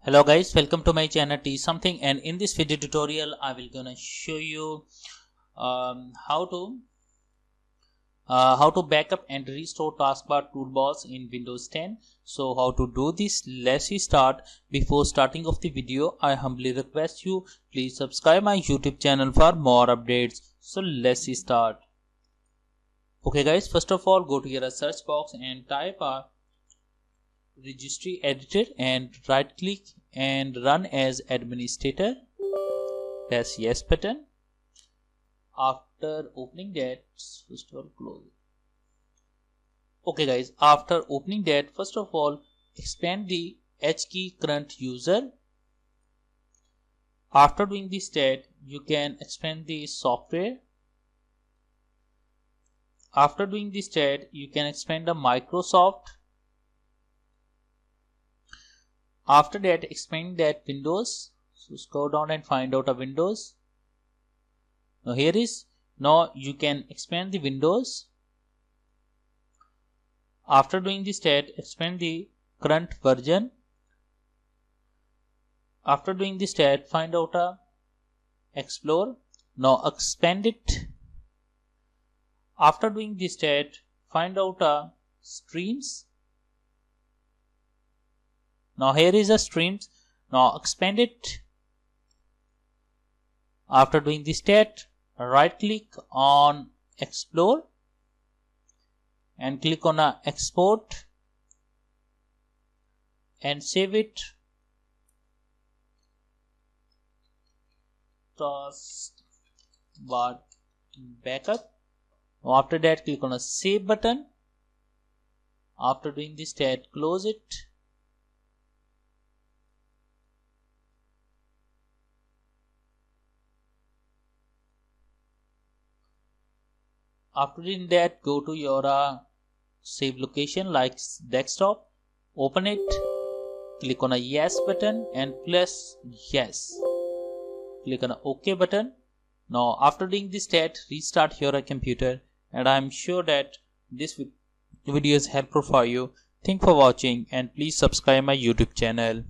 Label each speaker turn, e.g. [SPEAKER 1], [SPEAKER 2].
[SPEAKER 1] Hello guys, welcome to my channel T something, and in this video tutorial I will gonna show you how to backup and restore taskbar toolbars in Windows 10. So how to do this? Let's start. Before starting of the video, I humbly request you please subscribe my YouTube channel for more updates. So let's start. Okay guys, first of all go to your search box and type registry editor and right click and run as administrator. Press yes button. After opening that, first of all close it. Okay guys, after opening that, first of all expand the H key current user. After doing this stat, you can expand the software. After doing this stat, you can expand the Microsoft. After that, expand that Windows. So scroll down and find out a Windows. Now now you can expand the Windows. After doing this stat, expand the current version. After doing this stat, find out a Explore. Now expand it. After doing this stat, find out a Streams. Now here is a Streams. Now expand it. After doing this stat, right click on Explore and click on Export and save it. Taskbar backup. After that, click on a Save button. After doing this stat, close it. After doing that, go to your save location like desktop, open it, click on a yes button and press yes. Click on a OK button. Now after doing this stat, restart your computer, and I am sure that this video is helpful for you. Thanks for watching and please subscribe my YouTube channel.